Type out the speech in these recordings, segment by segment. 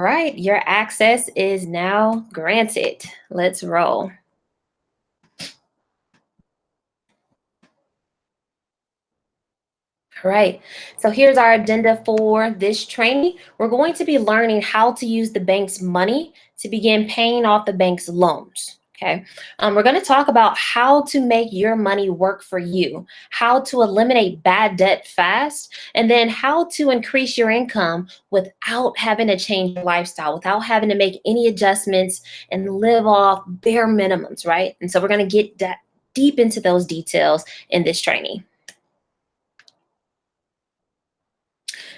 right, your access is now granted. Let's roll. All right, so here's our agenda for this training. We're going to be learning how to use the bank's money to begin paying off the bank's loans. Okay, we're going to talk about how to make your money work for you, how to eliminate bad debt fast, and then how to increase your income without having to change your lifestyle, without having to make any adjustments and live off bare minimums, right? And so we're going to get that deep into those details in this training.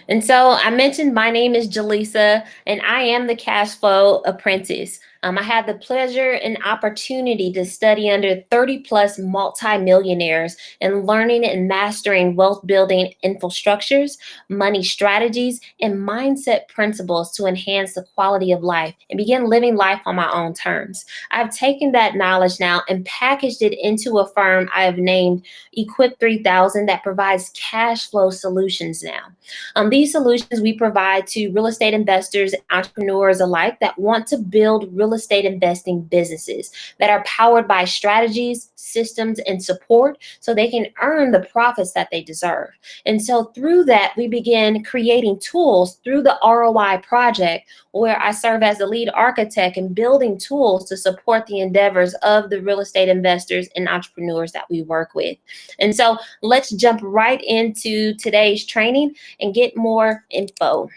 And so I mentioned my name is Jaleesa, and I am the cash flow apprentice. I had the pleasure and opportunity to study under 30 plus multimillionaires and learning and mastering wealth building infrastructures, money strategies, and mindset principles to enhance the quality of life and begin living life on my own terms. I've taken that knowledge now and packaged it into a firm I have named Equip 3000 that provides cash flow solutions now. These solutions we provide to real estate investors and entrepreneurs alike that want to build real estate investing businesses that are powered by strategies, systems, and support so they can earn the profits that they deserve. And so through that, we begin creating tools through the ROI project where I serve as the lead architect and building tools to support the endeavors of the real estate investors and entrepreneurs that we work with. And so let's jump right into today's training and get more info.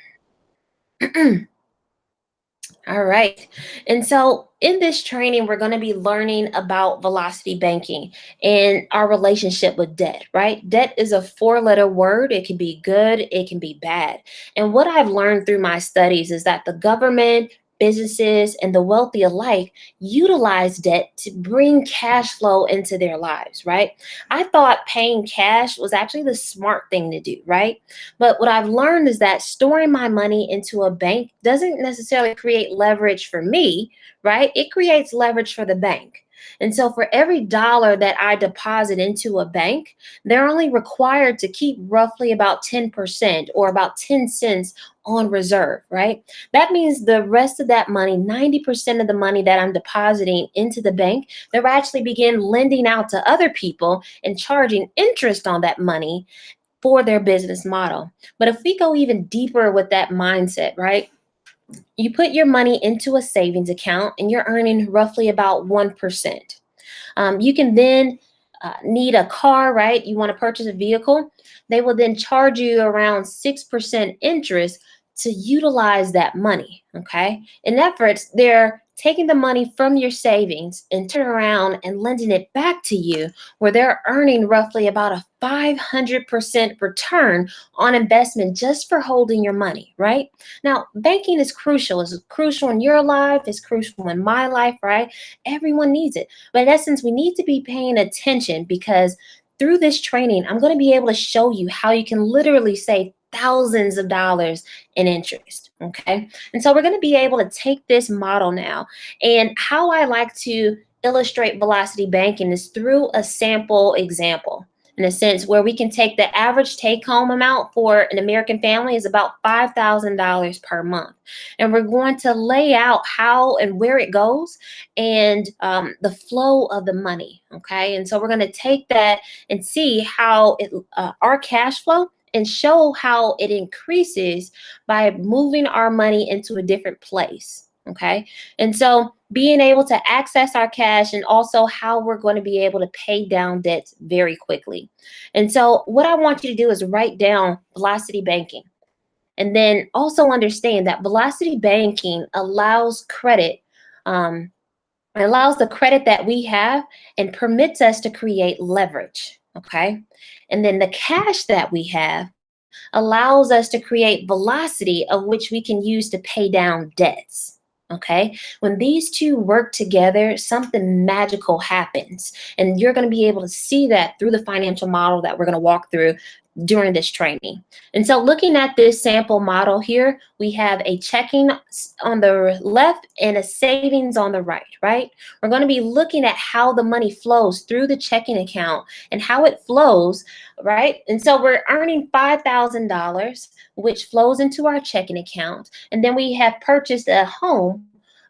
All right. And so in this training, we're going to be learning about velocity banking and our relationship with debt, right? Debt is a four-letter word. It can be good, it can be bad. And what I've learned through my studies is that the government, businesses, and the wealthy alike utilize debt to bring cash flow into their lives, right? I thought paying cash was actually the smart thing to do, right? But what I've learned is that storing my money into a bank doesn't necessarily create leverage for me, right? It creates leverage for the bank. And so for every dollar that I deposit into a bank, they're only required to keep roughly about 10% or about 10 cents on reserve, right? That means the rest of that money, 90% of the money that I'm depositing into the bank, they're actually begin lending out to other people and charging interest on that money for their business model. But if we go even deeper with that mindset, right? You put your money into a savings account and you're earning roughly about 1%. You can then need a car, right? You want to purchase a vehicle. They will then charge you around 6% interest to utilize that money. Okay. In efforts, they're taking the money from your savings and turn around and lending it back to you, where they're earning roughly about a 500% return on investment just for holding your money, right? Now, banking is crucial. It's crucial in your life, it's crucial in my life, right? Everyone needs it. But in essence, we need to be paying attention because through this training, I'm going to be able to show you how you can literally save thousands of dollars in interest. Okay. And so we're going to be able to take this model now. And how I like to illustrate velocity banking is through a sample example. In a sense, where we can take the average take home amount for an American family is about $5,000 per month. And we're going to lay out how and where it goes and the flow of the money. Okay. And so we're going to take that and see how our cash flow and show how it increases by moving our money into a different place. Okay. And so being able to access our cash and also how we're going to be able to pay down debts very quickly. And so what I want you to do is write down velocity banking. And then also understand that velocity banking allows credit. It allows the credit that we have and permits us to create leverage. Okay. And then the cash that we have allows us to create velocity of which we can use to pay down debts. Okay. When these two work together, something magical happens. And you're going to be able to see that through the financial model that we're going to walk through during this training. And so looking at this sample model here, we have a checking on the left and a savings on the right, right? We're going to be looking at how the money flows through the checking account and how it flows, right? And so we're earning $5,000, which flows into our checking account. And then we have purchased a home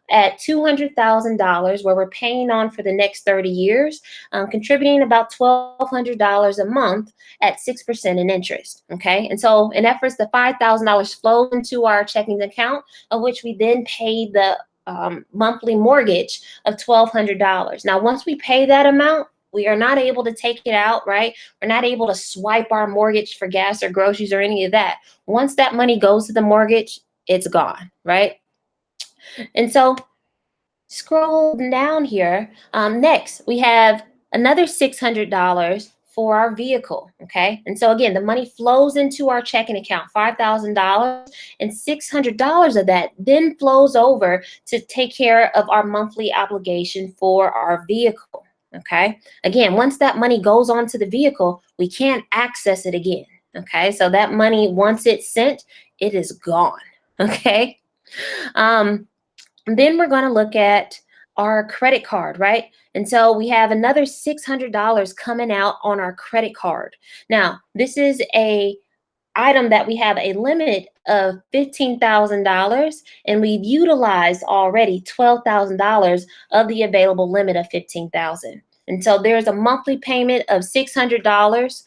at $200,000, where we're paying on for the next 30 years, contributing about $1,200 a month at 6% in interest. Okay, and so in efforts, the $5,000 flow into our checking account, of which we then pay the monthly mortgage of $1,200. Now, once we pay that amount, we are not able to take it out, right? We're not able to swipe our mortgage for gas or groceries or any of that. Once that money goes to the mortgage, it's gone, right? And so scroll down here. Next, we have another $600 for our vehicle. Okay. And so again, the money flows into our checking account, $5,000, and $600 of that then flows over to take care of our monthly obligation for our vehicle. Okay. Again, once that money goes onto the vehicle, we can't access it again. Okay. So that money, once it's sent, it is gone. Okay. And then we're going to look at our credit card, right? And so we have another $600 coming out on our credit card. Now, this is a item that we have a limit of $15,000, and we've utilized already $12,000 of the available limit of $15,000. And so there's a monthly payment of $600,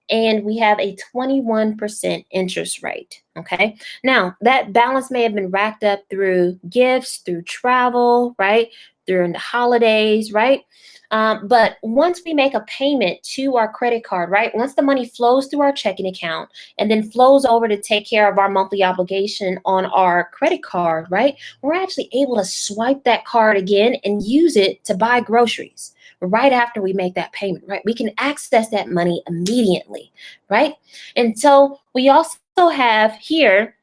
and we have a 21% interest rate. Okay. Now, that balance may have been racked up through gifts, through travel, right? During the holidays, right? But once we make a payment to our credit card, right? Once the money flows through our checking account and then flows over to take care of our monthly obligation on our credit card, right? We're actually able to swipe that card again and use it to buy groceries right after we make that payment, right? We can access that money immediately, right? And so we also have here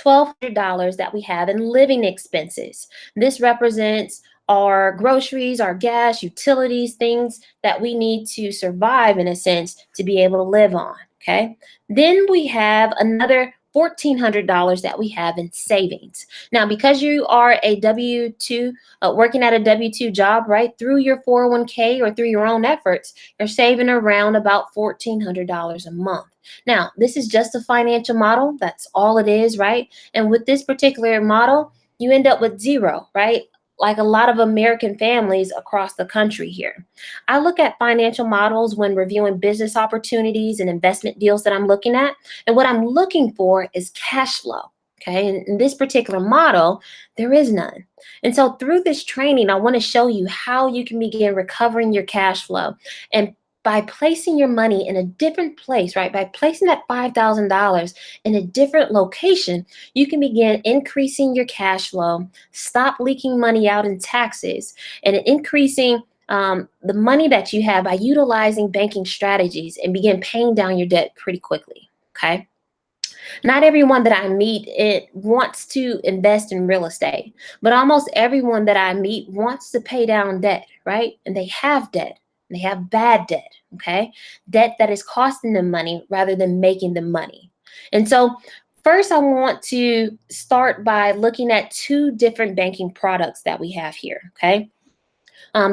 $1,200 that we have in living expenses. This represents our groceries, our gas, utilities, things that we need to survive, in a sense, to be able to live on. Okay. Then we have another $1,400 that we have in savings. Now, because you are a W-2, working at a W-2 job, right, through your 401k or through your own efforts, you're saving around about $1,400 a month. Now, this is just a financial model. That's all it is, right? And with this particular model, you end up with zero, right? Like a lot of American families across the country here. I look at financial models when reviewing business opportunities and investment deals that I'm looking at. And what I'm looking for is cash flow. Okay. And in this particular model, there is none. And so through this training, I want to show you how you can begin recovering your cash flow. And by placing your money in a different place, right? By placing that $5,000 in a different location, you can begin increasing your cash flow, stop leaking money out in taxes, and increasing the money that you have by utilizing banking strategies, and begin paying down your debt pretty quickly. Okay. Not everyone that I meet wants to invest in real estate, but almost everyone that I meet wants to pay down debt, right? And they have debt. They have bad debt, okay? Debt that is costing them money rather than making them money. And so first, I want to start by looking at two different banking products that we have here, okay?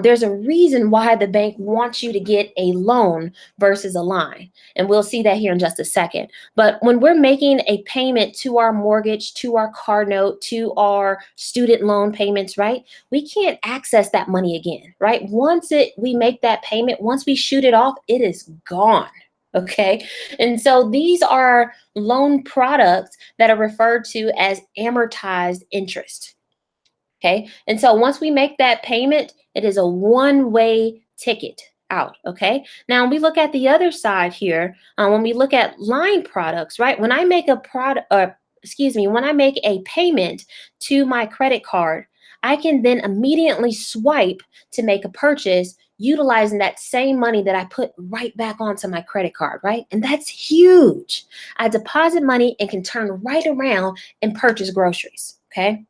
There's a reason why the bank wants you to get a loan versus a line. And we'll see that here in just a second. But when we're making a payment to our mortgage, to our car note, to our student loan payments, right? We can't access that money again, right? Once we make that payment, once we shoot it off, it is gone. Okay. And so these are loan products that are referred to as amortized interest. Okay. And so once we make that payment, it is a one-way ticket out. Okay. Now we look at the other side here. When we look at line products, right? When I make when I make a payment to my credit card, I can then immediately swipe to make a purchase utilizing that same money that I put right back onto my credit card, right? And that's huge. I deposit money and can turn right around and purchase groceries. Okay.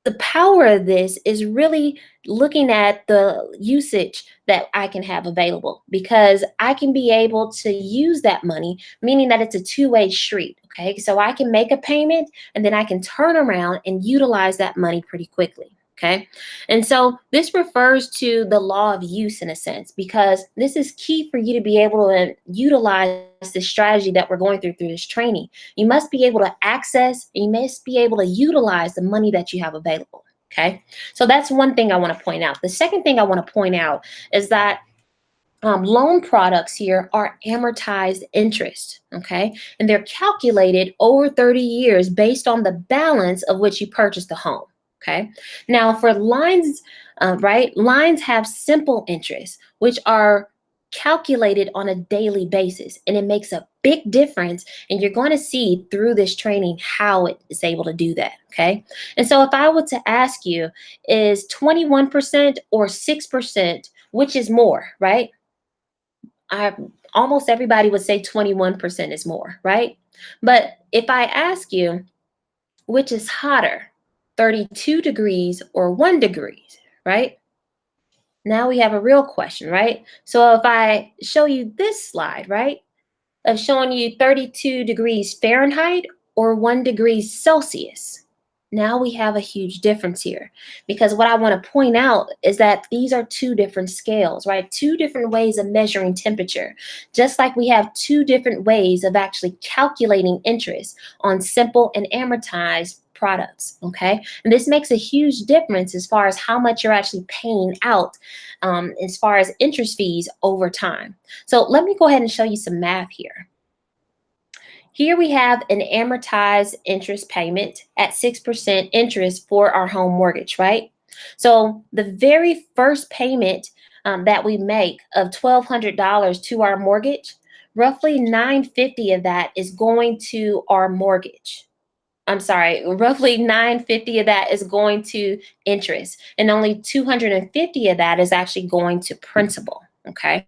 the power of this is really looking at the usage that I can have available, because I can be able to use that money, meaning that it's a two-way street. Okay. So I can make a payment and then I can turn around and utilize that money pretty quickly. Okay. And so this refers to the law of use in a sense, because this is key for you to be able to utilize the strategy that we're going through this training. You must be able to access, and you must be able to utilize the money that you have available. Okay. So that's one thing I want to point out. The second thing I want to point out is that loan products here are amortized interest, okay? And they're calculated over 30 years based on the balance of which you purchased the home, okay? Now, for lines, right, lines have simple interest, which are calculated on a daily basis, and it makes a big difference. And you're going to see through this training how it is able to do that, okay? And so, if I were to ask you, is 21% or 6%, which is more, right? I almost everybody would say 21% is more, right? But if I ask you which is hotter, 32 degrees or 1 degree, right? Now we have a real question, right? So if I show you this slide, right, of showing you 32 degrees Fahrenheit or 1 degree Celsius. Now we have a huge difference here, because what I want to point out is that these are two different scales, right? Two different ways of measuring temperature, just like we have two different ways of actually calculating interest on simple and amortized products, okay? And this makes a huge difference as far as how much you're actually paying out as far as interest fees over time. So let me go ahead and show you some math here. Here we have an amortized interest payment at 6% interest for our home mortgage, right? So the very first payment that we make of $1,200 to our mortgage, roughly 950 of that is going to our mortgage. I'm sorry, roughly 950 of that is going to interest, and only 250 of that is actually going to principal, okay?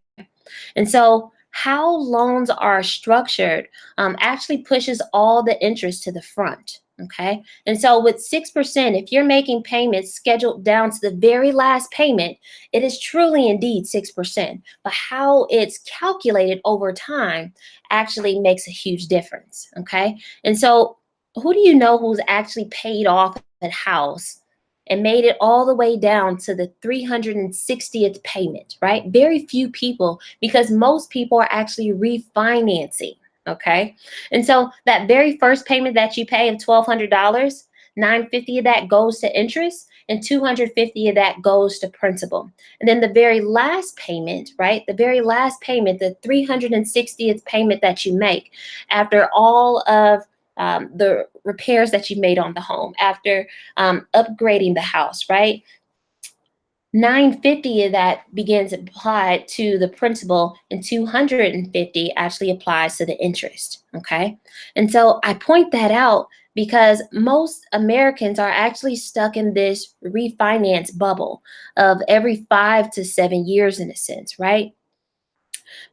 And so, how loans are structured actually pushes all the interest to the front. Okay. And so, with 6%, if you're making payments scheduled down to the very last payment, it is truly indeed 6%. But how it's calculated over time actually makes a huge difference. Okay. And so, who do you know who's actually paid off a house and made it all the way down to the 360th payment, right? Very few people, because most people are actually refinancing, okay? And so that very first payment that you pay of $1,200, 950 of that goes to interest and 250 of that goes to principal. And then the very last payment, right? The very last payment, the 360th payment that you make after all of the repairs that you made on the home, after upgrading the house, right? 950 of that begins to apply to the principal, and 250 actually applies to the interest. Okay. And so I point that out because most Americans are actually stuck in this refinance bubble of every 5 to 7 years, in a sense, right?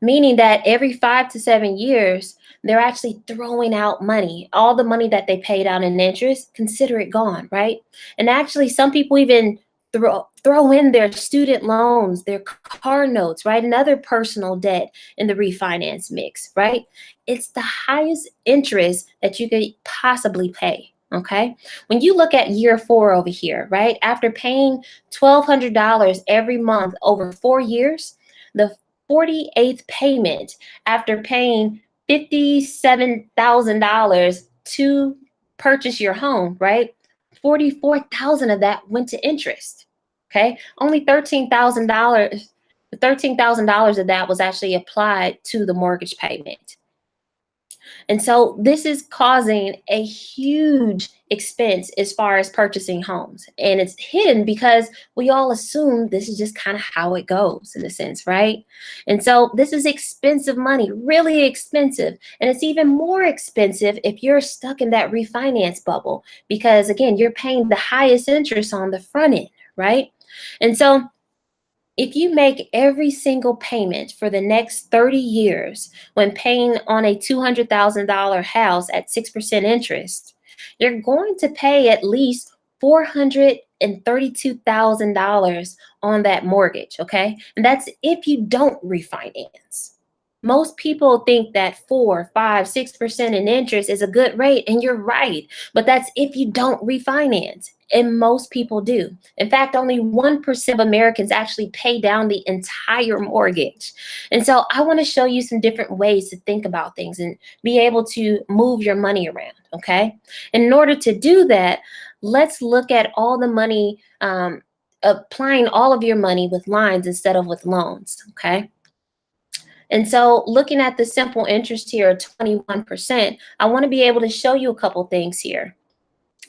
Meaning that every 5 to 7 years, they're actually throwing out money. All the money that they paid out in interest, consider it gone, right? And actually, some people even throw in their student loans, their car notes, right? And other personal debt in the refinance mix, right? It's the highest interest that you could possibly pay. Okay. When you look at year 4 over here, right? After paying $1,200 every month over 4 years, the 48th payment, after paying $57,000 to purchase your home, right? 44,000 of that went to interest. Okay? Only $13,000 of that was actually applied to the mortgage payment. And so this is causing a huge expense as far as purchasing homes. And it's hidden because we all assume this is just kind of how it goes, in a sense, right? And so this is expensive money, really expensive. And it's even more expensive if you're stuck in that refinance bubble, because again, you're paying the highest interest on the front end, right? And so if you make every single payment for the next 30 years when paying on a $200,000 house at 6% interest, you're going to pay at least $432,000 on that mortgage, okay? And that's if you don't refinance. Most people think that 4, 5, 6% in interest is a good rate, and you're right, but that's if you don't refinance. And most people do. In fact, only 1% of Americans actually pay down the entire mortgage. And so I want to show you some different ways to think about things and be able to move your money around, okay? And in order to do that, let's look at all the money, applying all of your money with lines instead of with loans, okay? And so looking at the simple interest here of 21%, I want to be able to show you a couple things here.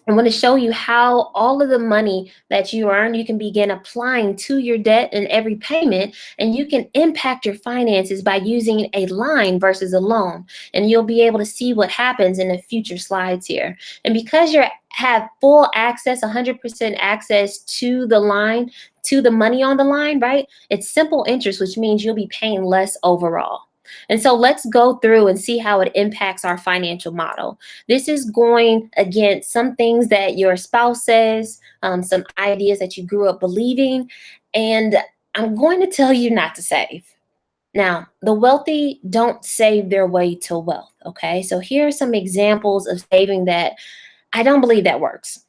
I want to show you how all of the money that you earn, you can begin applying to your debt in every payment, and you can impact your finances by using a line versus a loan. And you'll be able to see what happens in the future slides here. And because you have full access, 100% access to the line, to the money on the line, right? It's simple interest, which means you'll be paying less overall. And so let's go through and see how it impacts our financial model. This is going against some things that your spouse says, some ideas that you grew up believing, and I'm going to tell you not to save. Now, the wealthy don't save their way to wealth, okay? So here are some examples of saving that I don't believe that works.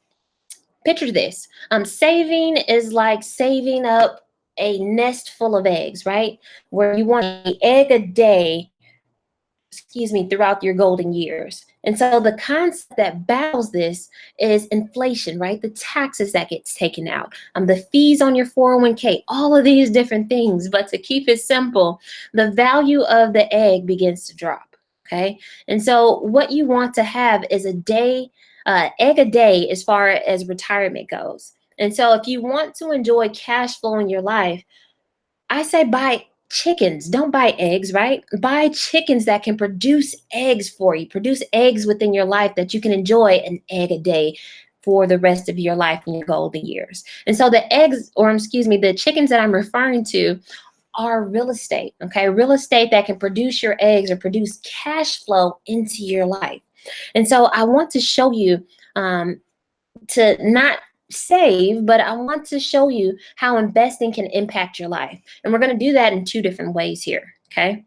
Picture this. Saving is like saving up a nest full of eggs, right? Where you want an egg a day, throughout your golden years. And so the concept that battles this is inflation, right? The taxes that gets taken out, the fees on your 401k, all of these different things. But to keep it simple, the value of the egg begins to drop, okay? And so what you want to have is egg a day as far as retirement goes. And so if you want to enjoy cash flow in your life, I say buy chickens. Don't buy eggs, right? Buy chickens that can produce eggs for you, produce eggs within your life that you can enjoy an egg a day for the rest of your life in your golden years. And so the chickens that I'm referring to are real estate, okay? Real estate that can produce your eggs or produce cash flow into your life. And so I want to show you to not save, but I want to show you how investing can impact your life. And we're going to do that in two different ways here, okay?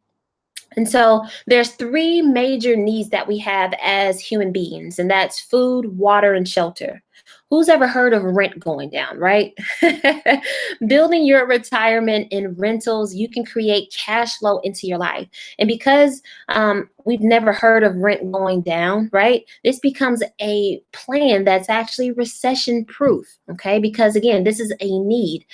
And so there's three major needs that we have as human beings, and that's food, water, and shelter. Who's ever heard of rent going down, right? Building your retirement in rentals, you can create cash flow into your life. And because we've never heard of rent going down, right? This becomes a plan that's actually recession proof, okay? Because again, this is a need,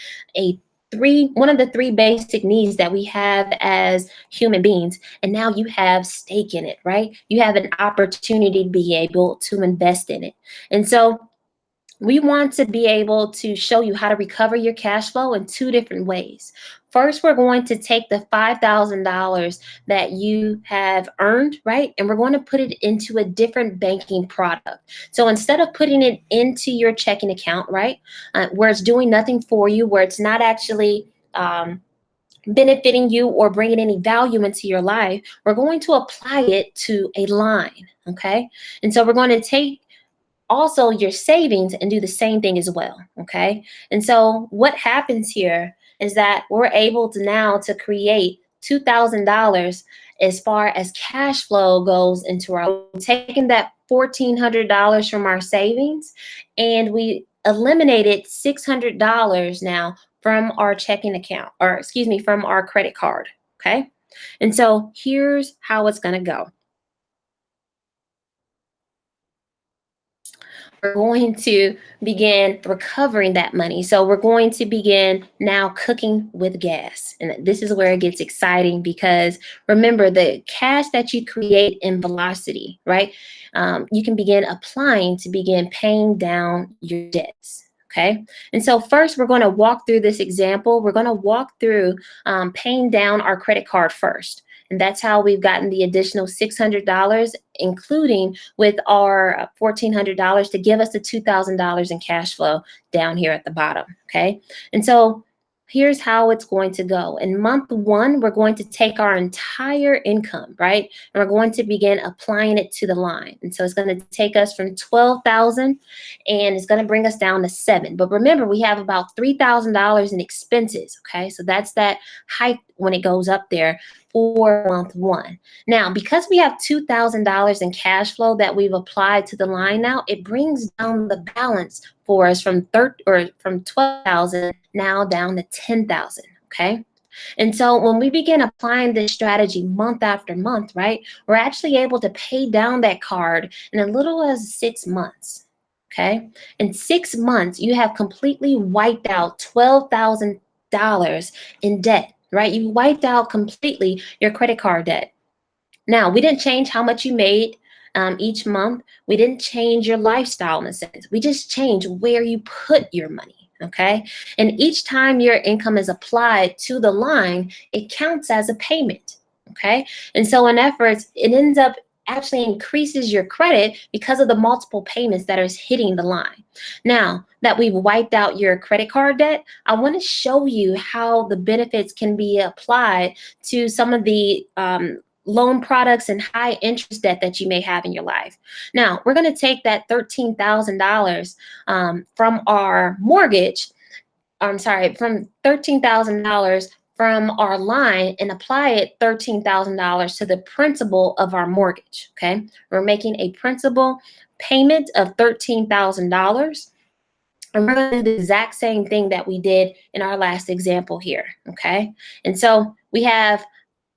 one of the three basic needs that we have as human beings. And now you have stake in it, right? You have an opportunity to be able to invest in it. And so we want to be able to show you how to recover your cash flow in two different ways. First, we're going to take the $5,000 that you have earned, right? And we're going to put it into a different banking product. So instead of putting it into your checking account, right, where it's doing nothing for you, where it's not actually benefiting you or bringing any value into your life, we're going to apply it to a line, okay? And so we're going to take also your savings and do the same thing as well, okay? And so what happens here is that we're able to now to create $2,000 as far as cash flow goes into our, taking that $1,400 from our savings, and we eliminated $600 now from our checking account, from our credit card, okay? And so here's how it's gonna go. We're going to begin recovering that money. So we're going to begin now cooking with gas. And this is where it gets exciting, because remember, the cash that you create in velocity, right? You can begin applying to begin paying down your debts. Okay. And so first, we're going to walk through this example. We're going to walk through paying down our credit card first. And that's how we've gotten the additional $600, including with our $1,400 to give us the $2,000 in cash flow down here at the bottom, okay? And so here's how it's going to go. In month one, we're going to take our entire income, right? And we're going to begin applying it to the line. And so it's going to take us from 12,000 and it's going to bring us down to 7. But remember, we have about $3,000 in expenses, okay? So that's that hike when it goes up there for month one. Now, because we have $2,000 in cash flow that we've applied to the line now, it brings down the balance for us from 12,000 now down to 10,000, okay? And so when we begin applying this strategy month after month, right, we're actually able to pay down that card in as little as 6 months, okay? In 6 months, you have completely wiped out $12,000 in debt, right? You wiped out completely your credit card debt. Now, we didn't change how much you made each month. We didn't change your lifestyle in a sense. We just changed where you put your money, okay? And each time your income is applied to the line, it counts as a payment, okay? And so in efforts, it ends up actually increases your credit because of the multiple payments that are hitting the line. Now that we've wiped out your credit card debt, I want to show you how the benefits can be applied to some of the loan products and high interest debt that you may have in your life. Now, we're going to take that $13,000 from our mortgage, from $13,000 from our line and apply it $13,000 to the principal of our mortgage, okay? We're making a principal payment of $13,000. And we're going to do the exact same thing that we did in our last example here, okay? And so we have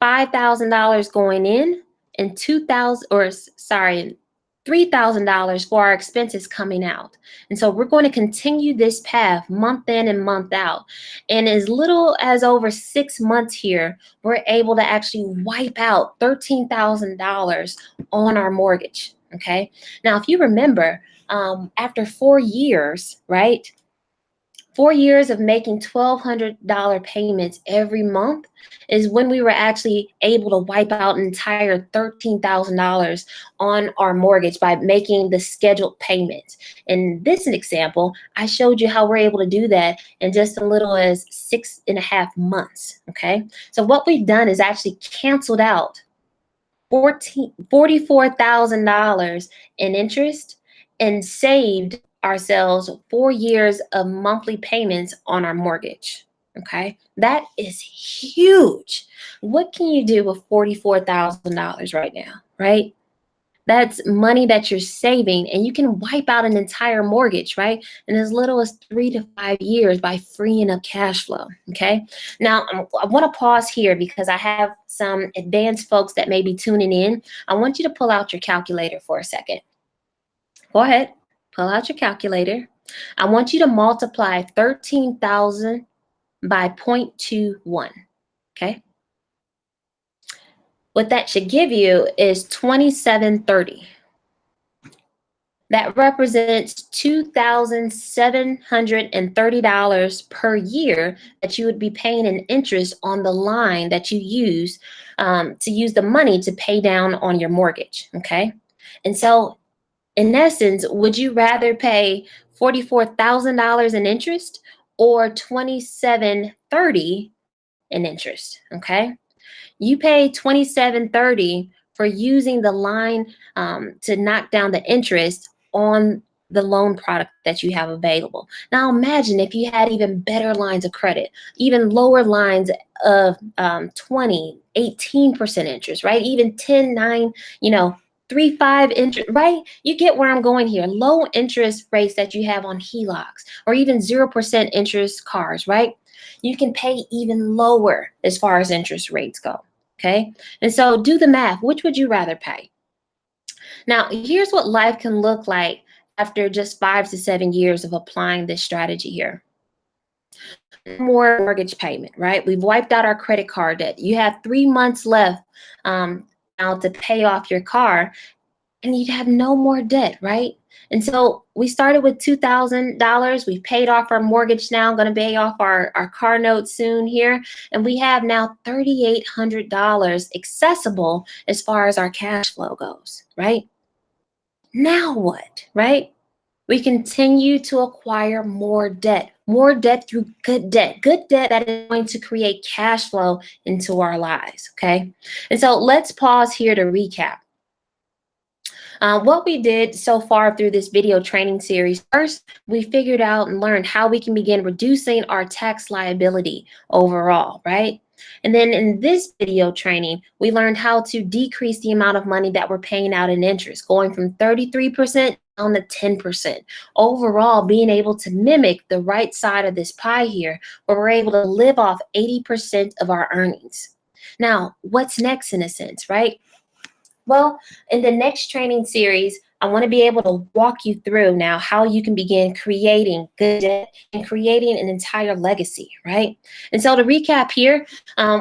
$5,000 going in and $3,000 for our expenses coming out. And so we're going to continue this path month in and month out. And as little as over 6 months here, we're able to actually wipe out $13,000 on our mortgage, okay? Now, if you remember, after 4 years, right? 4 years of making $1,200 payments every month is when we were actually able to wipe out an entire $13,000 on our mortgage by making the scheduled payments. In this example, I showed you how we're able to do that in just a little as 6.5 months, okay? So what we've done is actually canceled out $44,000 in interest and saved ourselves 4 years of monthly payments on our mortgage. Okay, that is huge. What can you do with $44,000 right now, right? That's money that you're saving, and you can wipe out an entire mortgage, right? In as little as 3 to 5 years by freeing up cash flow. Okay. Now, I want to pause here because I have some advanced folks that may be tuning in. I want you to pull out your calculator for a second. Go ahead, pull out your calculator. I want you to multiply 13,000 by 0.21. Okay. What that should give you is 2730. That represents $2,730 per year that you would be paying in interest on the line that you use to use the money to pay down on your mortgage. Okay. And so, in essence, would you rather pay $44,000 in interest or $2,730 in interest? Okay. You pay $2,730 for using the line to knock down the interest on the loan product that you have available. Now imagine if you had even better lines of credit, even lower lines of 20, 18% interest, right? Even 10, 9, 3, 5 interest, right? You get where I'm going here. Low interest rates that you have on HELOCs or even 0% interest cars, right? You can pay even lower as far as interest rates go. Okay. And so do the math. Which would you rather pay? Now, here's what life can look like after just 5 to 7 years of applying this strategy here. More mortgage payment, right? We've wiped out our credit card debt. You have 3 months left now to pay off your car, and you'd have no more debt, right? And so we started with $2,000. We've paid off our mortgage now. I'm going to pay off our car note soon here. And we have now $3,800 accessible as far as our cash flow goes, right? Now what, right? We continue to acquire more debt. More debt through good debt that is going to create cash flow into our lives. Okay. And so let's pause here to recap. What we did so far through this video training series, first, we figured out and learned how we can begin reducing our tax liability overall, right? And then in this video training, we learned how to decrease the amount of money that we're paying out in interest, going from 33% down to 10%. Overall, being able to mimic the right side of this pie here, where we're able to live off 80% of our earnings. Now, what's next in a sense, right? Well, in the next training series, I want to be able to walk you through now how you can begin creating good debt and creating an entire legacy, right? And so to recap here,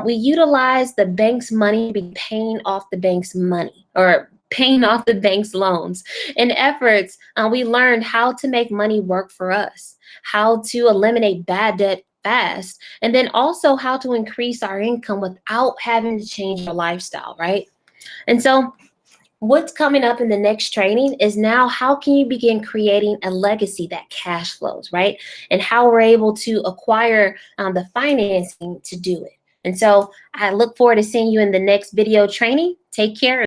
we utilize the bank's money to be paying off the bank's money or paying off the bank's loans. In efforts, we learned how to make money work for us, how to eliminate bad debt fast, and then also how to increase our income without having to change our lifestyle, right? And so what's coming up in the next training is now how can you begin creating a legacy that cash flows, right? And how we're able to acquire the financing to do it. And so I look forward to seeing you in the next video training. Take care.